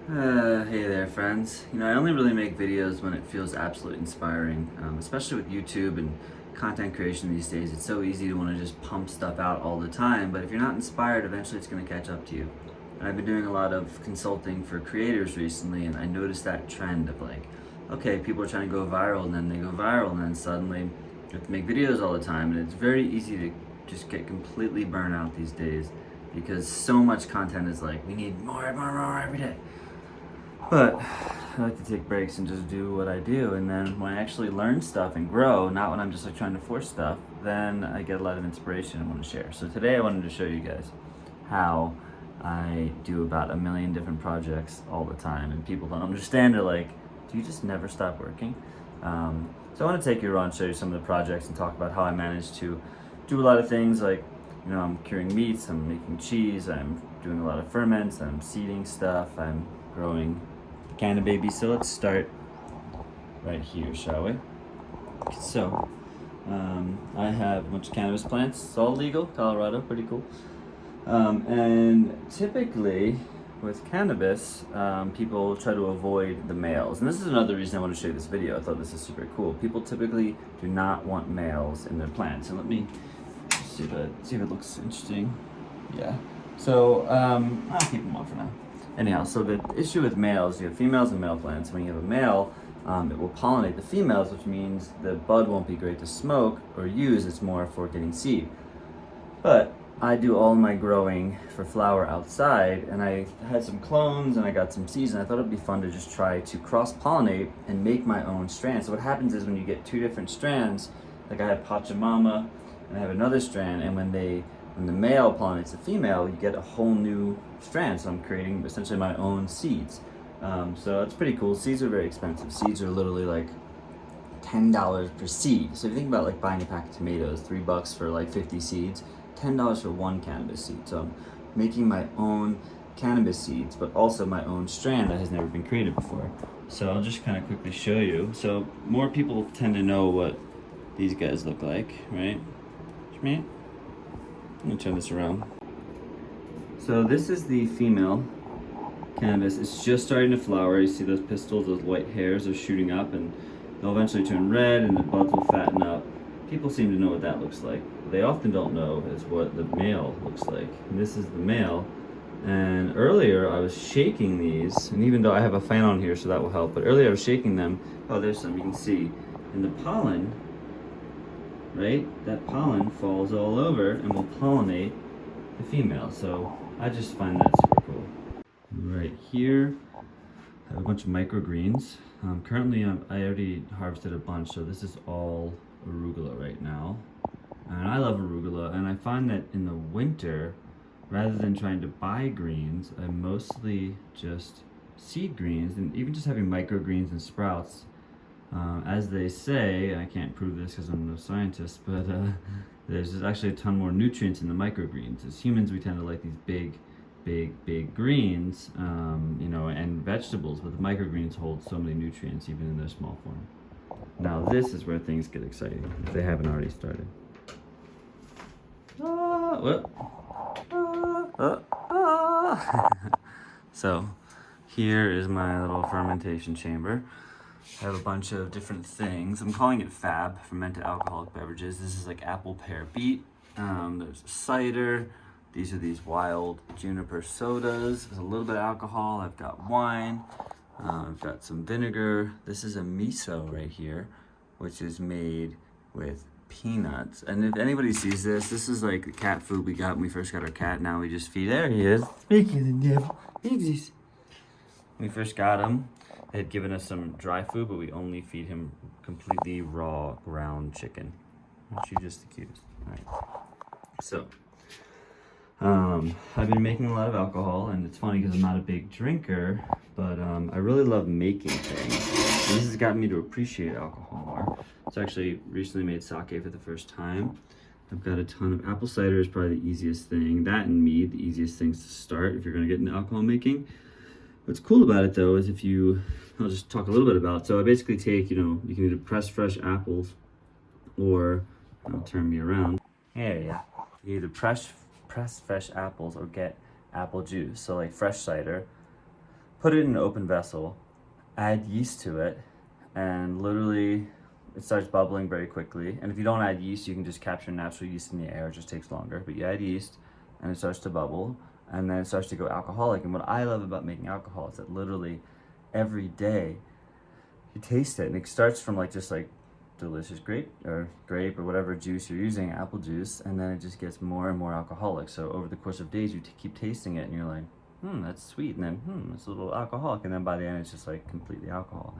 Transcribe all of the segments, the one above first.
Hey there, friends. I only really make videos when it feels absolutely inspiring, especially with YouTube and content creation these days. It's so easy to want to just pump stuff out all the time, but if you're not inspired, eventually it's going to catch up to you. And I've been doing a lot of consulting for creators recently, and I noticed that trend of like, okay, people are trying to go viral, and then they go viral, and then suddenly you have to make videos all the time, and it's very easy to just get completely burnt out these days because so much content is like, we need more every day. But I like to take breaks and just do what I do. And then when I actually learn stuff and grow, not when I'm just like trying to force stuff, then I get a lot of inspiration and want to share. So today I wanted to show you guys how I do about a million different projects all the time. And people don't understand. They're like, do you just never stop working? So I want to take you around, show you some of the projects and talk about how I managed to do a lot of things like, I'm curing meats, I'm making cheese, I'm doing a lot of ferments, I'm seeding stuff, I'm growing Canna baby. So let's start right here, shall we? So, I have a bunch of cannabis plants. It's all legal, Colorado, pretty cool. And typically with cannabis, people try to avoid the males. And this is another reason I want to show you this video. I thought this is super cool. People typically do not want males in their plants. And let me see if it looks interesting. Yeah. So, I'll keep them on for now. Anyhow, so the issue with males, you have females and male plants. When you have a male, it will pollinate the females, which means the bud won't be great to smoke or use. It's more for getting seed. But I do all my growing for flower outside, and I had some clones and I got some seeds, and I thought it'd be fun to just try to cross-pollinate and make my own strand. So what happens is when you get two different strands, like I have Pachamama and I have another strand, and when the male pollinates the female, you get a whole new strand. So I'm creating essentially my own seeds. So it's pretty cool. Seeds are very expensive. Seeds are literally like $10 per seed. So if you think about like buying a pack of tomatoes, $3 for like 50 seeds, $10 for one cannabis seed. So I'm making my own cannabis seeds, but also my own strand that has never been created before. So I'll just kind of quickly show you. So more people tend to know what these guys look like, right? Right? I'm gonna turn this around. So this is the female cannabis. It's just starting to flower. You see those pistils, those white hairs are shooting up, and they'll eventually turn red and the buds will fatten up. People seem to know what that looks like. What they often don't know is what the male looks like. And this is the male. And earlier I was shaking these, and even though I have a fan on here so that will help, but earlier I was shaking them. Oh, there's some you can see. And the pollen, right? That pollen falls all over and will pollinate the female. So I just find that super cool. Right here, I have a bunch of microgreens. Currently, I already harvested a bunch, so this is all arugula right now. And I love arugula, and I find that in the winter, rather than trying to buy greens, I mostly just seed greens, and even just having microgreens and sprouts. As they say, I can't prove this because I'm no scientist, but there's actually a ton more nutrients in the microgreens. As humans, we tend to like these big greens, and vegetables, but the microgreens hold so many nutrients even in their small form. Now this is where things get exciting, if they haven't already started. So here is my little fermentation chamber. I have a bunch of different things. I'm calling it FAB, fermented alcoholic beverages. This is like apple, pear, beet. There's cider. These are these wild juniper sodas. There's a little bit of alcohol. I've got wine. I've got some vinegar. This is a miso right here, which is made with peanuts. And if anybody sees this, this is like the cat food we got when we first got our cat. Now we just feed. There he is. Speaking of the devil. When we first got him, they had given us some dry food, but we only feed him completely raw ground chicken. Aren't you just the cutest? All right. So, I've been making a lot of alcohol, and it's funny because I'm not a big drinker, but I really love making things. And this has gotten me to appreciate alcohol more. So I actually recently made sake for the first time. I've got a ton of apple cider is probably the easiest thing. That and mead, the easiest things to start if you're gonna get into alcohol making. What's cool about it though is I'll just talk a little bit about it. So I basically take, you can either press fresh apples or, I'll turn me around. Yeah. You either press fresh apples or get apple juice. So like fresh cider, put it in an open vessel, add yeast to it, and literally it starts bubbling very quickly. And if you don't add yeast, you can just capture natural yeast in the air. It just takes longer. But you add yeast, and it starts to bubble, and then it starts to go alcoholic. And what I love about making alcohol is that literally every day you taste it, and it starts from like just like delicious grape or whatever juice you're using, apple juice, and then it just gets more and more alcoholic. So over the course of days, you keep tasting it, and you're like, that's sweet, and then it's a little alcoholic, and then by the end it's just like completely alcohol.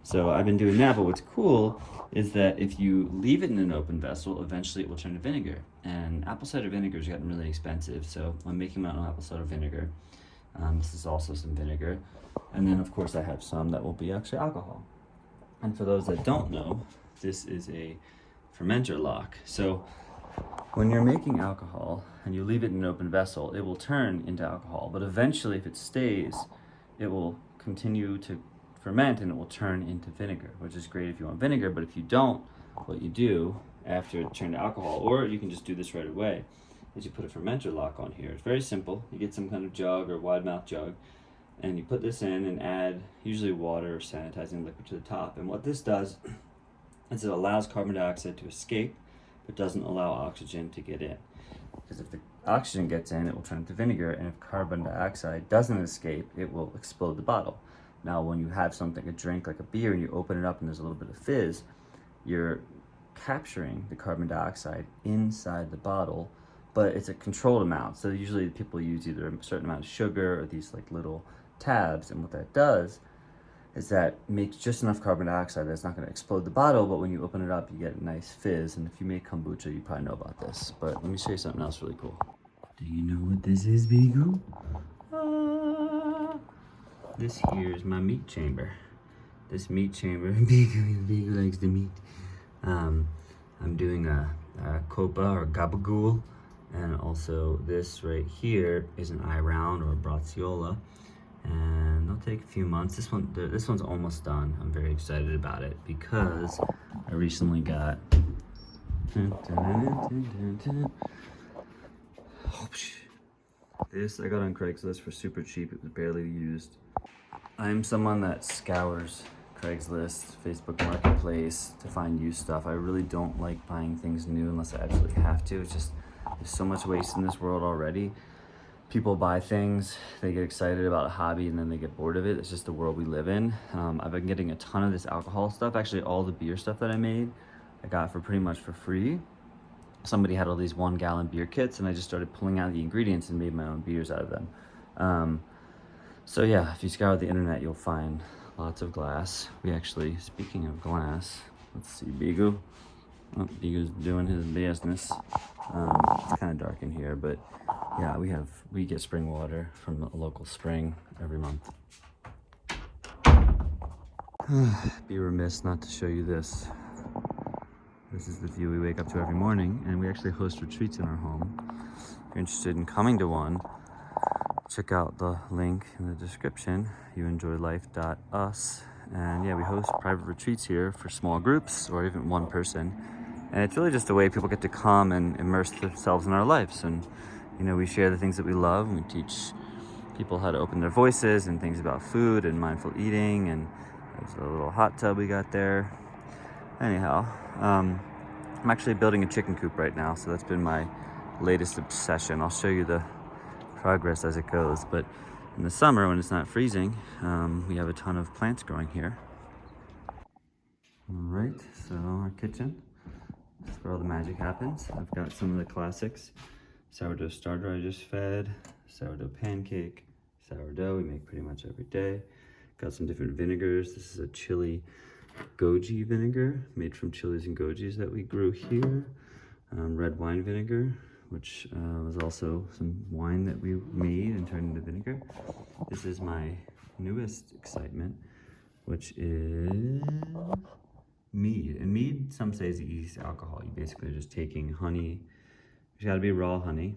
So I've been doing that, but what's cool is that if you leave it in an open vessel, eventually it will turn to vinegar. And apple cider vinegar has gotten really expensive, so I'm making my own apple cider vinegar. This is also some vinegar, and then of course I have some that will be actually alcohol. And for those that don't know, this is a fermenter lock. So when you're making alcohol and you leave it in an open vessel, it will turn into alcohol. But eventually, if it stays, it will continue to ferment and it will turn into vinegar, which is great if you want vinegar. But if you don't, what you do after it turned to alcohol, or you can just do this right away, is you put a fermenter lock on here. It's very simple. You get some kind of jug or wide mouth jug, and you put this in and add usually water or sanitizing liquid to the top. And what this does is it allows carbon dioxide to escape, but doesn't allow oxygen to get in. Because if the oxygen gets in, it will turn into vinegar, and if carbon dioxide doesn't escape, it will explode the bottle. Now, when you have something, a drink like a beer, and you open it up and there's a little bit of fizz, you're capturing the carbon dioxide inside the bottle, but it's a controlled amount. So usually people use either a certain amount of sugar or these like little tabs, and what that does is that makes just enough carbon dioxide that it's not going to explode the bottle, but when you open it up, you get a nice fizz. And if you make kombucha, you probably know about this. But let me show you something else really cool. Do you know what this is, Beagle? This here is my meat chamber. This meat chamber, Beagle likes the meat. I'm doing a copa or gabagool, and also this right here is an eye round or a bracciola. And it'll take a few months. This one's almost done. I'm very excited about it because I recently got this. I got on Craigslist for super cheap. It was barely used. I'm someone that scours Craigslist, Facebook Marketplace to find used stuff. I really don't like buying things new unless I absolutely have to. It's just, there's so much waste in this world already. People buy things, they get excited about a hobby, and then they get bored of it. It's just the world we live in. I've been getting a ton of this alcohol stuff. Actually, all the beer stuff that I made, I got for pretty much for free. Somebody had all these 1-gallon beer kits, and I just started pulling out the ingredients and made my own beers out of them. So yeah, if you scour the internet, you'll find lots of glass. We actually, speaking of glass, let's see, Beagle. Oh, Beagle's doing his business. It's kind of dark in here, but yeah, we get spring water from a local spring every month. Be remiss not to show you this. This is the view we wake up to every morning, and we actually host retreats in our home. If you're interested in coming to one, check out the link in the description, youenjoylife.us. And yeah, we host private retreats here for small groups or even one person. And it's really just a way people get to come and immerse themselves in our lives. And, you know, we share the things that we love, and we teach people how to open their voices and things about food and mindful eating. And there's a little hot tub we got there. Anyhow, I'm actually building a chicken coop right now, so that's been my latest obsession. I'll show you the progress as it goes. But in the summer, when it's not freezing, we have a ton of plants growing here. All right, so our kitchen. That's where all the magic happens. I've got some of the classics. Sourdough starter I just fed, sourdough pancake, sourdough we make pretty much every day. Got some different vinegars. This is a chili goji vinegar made from chilies and gojis that we grew here. Red wine vinegar, which was also some wine that we made and turned into vinegar. This is my newest excitement, which is mead. And mead, some say, is the easiest alcohol. You basically are just taking honey, it's got to be raw honey,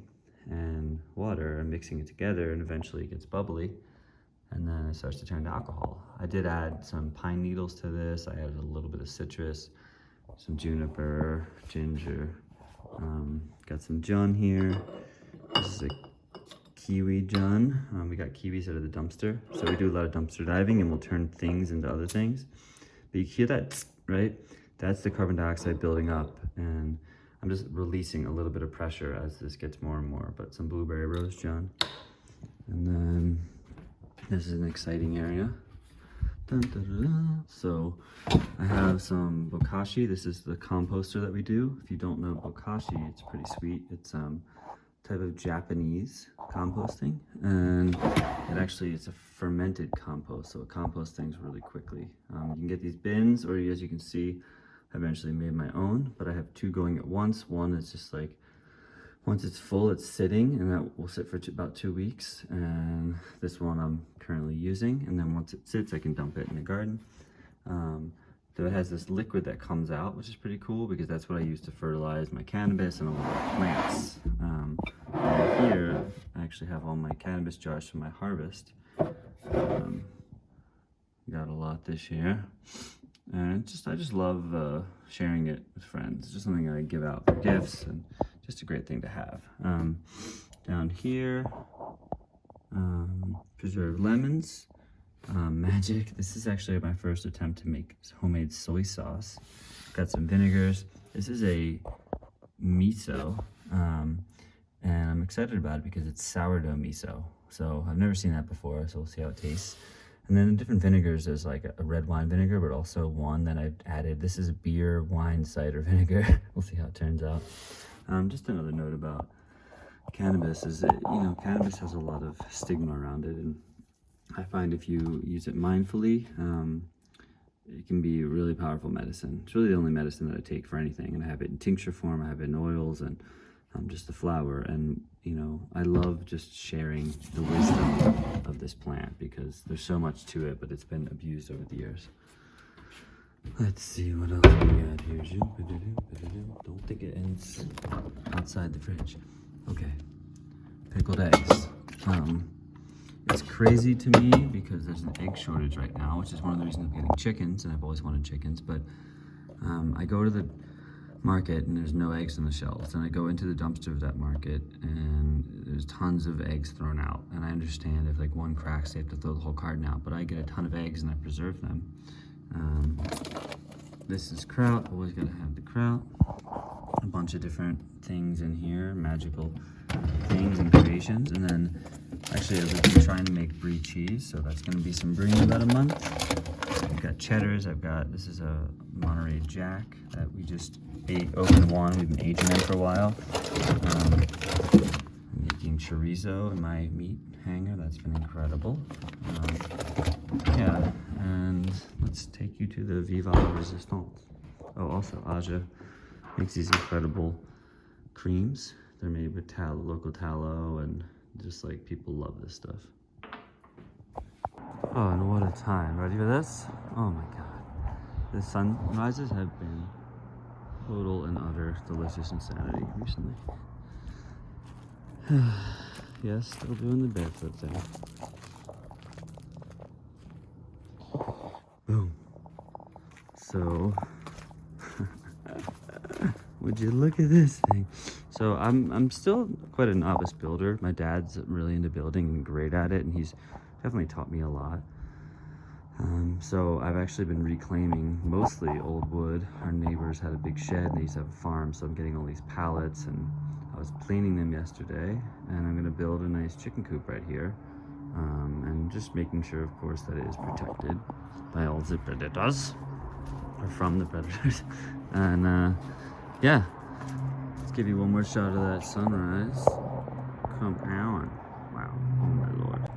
and water, and mixing it together, and eventually it gets bubbly, and then it starts to turn to alcohol. I did add some pine needles to this. I added a little bit of citrus, some juniper, ginger. Got some Jun here. This is a kiwi done. We got kiwis out of the dumpster. So we do a lot of dumpster diving and we'll turn things into other things. But you hear that, right? That's the carbon dioxide building up, and I'm just releasing a little bit of pressure as this gets more and more. But some blueberry rose John. And then this is an exciting area. Dun, dun, dun, dun. So I have some bokashi. This is the composter that we do. If you don't know bokashi, it's pretty sweet. It's type of Japanese composting, and it's a fermented compost, so it composts things really quickly. You can get these bins, or as you can see, I eventually made my own, but I have two going at once. One is just like, once it's full, it's sitting, and that will sit for about 2 weeks. And this one I'm currently using, and then once it sits, I can dump it in the garden. So it has this liquid that comes out, which is pretty cool because that's what I use to fertilize my cannabis and all my plants. And here, I actually have all my cannabis jars from my harvest. Got a lot this year. And I just love sharing it with friends. It's just something I give out for gifts, and just a great thing to have. Down here, preserved lemons. Magic. This is actually my first attempt to make homemade soy sauce. Got some vinegars. This is a miso, and I'm excited about it because it's sourdough miso. So I've never seen that before, so we'll see how it tastes. And then the different vinegars, there's like a red wine vinegar, but also one that I've added. This is a beer, wine, cider vinegar. We'll see how it turns out. Just another note about cannabis is that, cannabis has a lot of stigma around it, and I find if you use it mindfully, it can be a really powerful medicine. It's really the only medicine that I take for anything, and I have it in tincture form, I have it in oils, and just the flower. And I love just sharing the wisdom of this plant because there's so much to it, but it's been abused over the years. Let's see what else we got here. Don't think it ends outside the fridge. Okay, pickled eggs. It's crazy to me because there's an egg shortage right now, which is one of the reasons I'm getting chickens, and I've always wanted chickens. But I go to the market and there's no eggs on the shelves, and I go into the dumpster of that market and there's tons of eggs thrown out. And I understand if like one cracks, they have to throw the whole carton out, but I get a ton of eggs and I preserve them. This is kraut. Always gotta have the kraut. A bunch of different things in here, magical things and creations. And then actually I've been trying to make brie cheese, so that's gonna be some brie in about a month. I've got cheddars. This is a Monterey Jack that we just opened one. We've been aging them for a while. Making chorizo in my meat hanger. That's been incredible. Yeah, and let's take you to the Viva la Resistance. Oh, also Aja makes these incredible creams. They're made with local tallow, and just like people love this stuff. Oh, and what a time. Ready for this? Oh my god. The sunrises have been total and utter delicious insanity recently. Yes, still doing the barefoot thing. Boom. So, would you look at this thing? So I'm still quite a novice builder. My dad's really into building and great at it, and he's definitely taught me a lot. So I've actually been reclaiming mostly old wood. Our neighbors had a big shed, and they used to have a farm, so I'm getting all these pallets, and I was cleaning them yesterday, and I'm gonna build a nice chicken coop right here. And just making sure, of course, that it is protected by all the predators, or from the predators. And yeah, let's give you one more shot of that sunrise. Come on. Wow, oh my lord.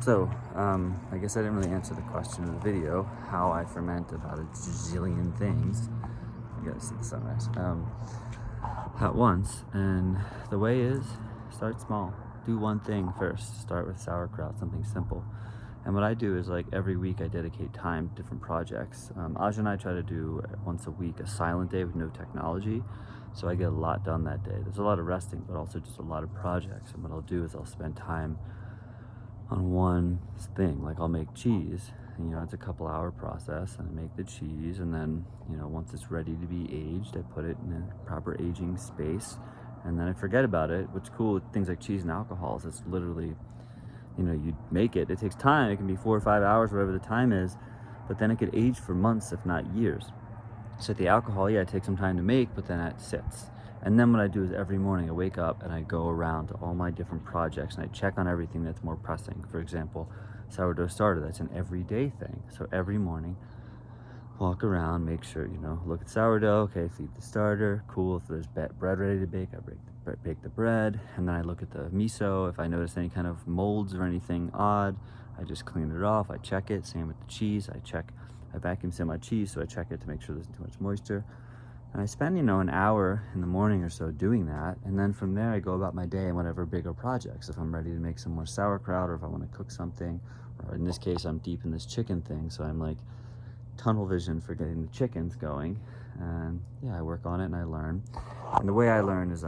So, I guess I didn't really answer the question of the video, how I ferment about a gazillion things. You gotta see the sunrise. At once, and the way is, start small. Do one thing first. Start with sauerkraut, something simple. And what I do is, like, every week I dedicate time to different projects. Aja and I try to do once a week a silent day with no technology, so I get a lot done that day. There's a lot of resting, but also just a lot of projects. And what I'll do is I'll spend time on one thing. Like, I'll make cheese, and it's a couple-hour process, and I make the cheese, and then once it's ready to be aged, I put it in a proper aging space, and then I forget about it. What's cool with things like cheese and alcohols, it's literally, you know, you make it. It takes time. It can be 4 or 5 hours, whatever the time is, but then it could age for months, if not years. So the alcohol, yeah, it takes some time to make, but then it sits. And then what I do is every morning I wake up and I go around to all my different projects and I check on everything that's more pressing. For example, sourdough starter, that's an everyday thing. So every morning, walk around, make sure, you know, look at sourdough, okay, feed the starter, cool. If there's bread ready to bake, I bake the bread. And then I look at the miso. If I notice any kind of molds or anything odd, I just clean it off, I check it. Same with the cheese, I vacuum seal my cheese, so I check it to make sure there's too much moisture. And I spend, you know, an hour in the morning or so doing that. And then from there, I go about my day and whatever bigger projects. If I'm ready to make some more sauerkraut, or if I want to cook something, or in this case, I'm deep in this chicken thing. So I'm like tunnel vision for getting the chickens going. And yeah, I work on it and I learn. And the way I learn is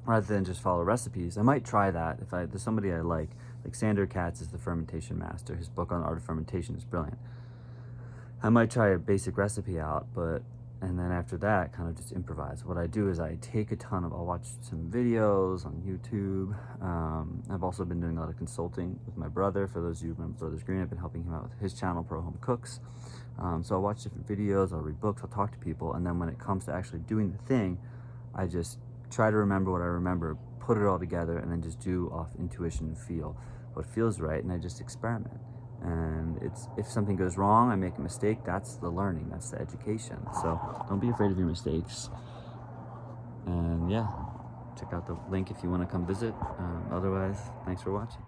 rather than just follow recipes, I might try that. If there's somebody I like Sandor Katz is the fermentation master. His book on the art of fermentation is brilliant. I might try a basic recipe out, and then after that, kind of just improvise. What I do is I take I'll watch some videos on YouTube. I've also been doing a lot of consulting with my brother. For those of you who remember Brothers Green, I've been helping him out with his channel, Pro Home Cooks. So I'll watch different videos, I'll read books, I'll talk to people, and then when it comes to actually doing the thing, I just try to remember what I remember, put it all together, and then just do off intuition and feel what feels right, and I just experiment. And if something goes wrong, I make a mistake, that's the learning, that's the education. So don't be afraid of your mistakes. And yeah, check out the link if you want to come visit. Otherwise, thanks for watching.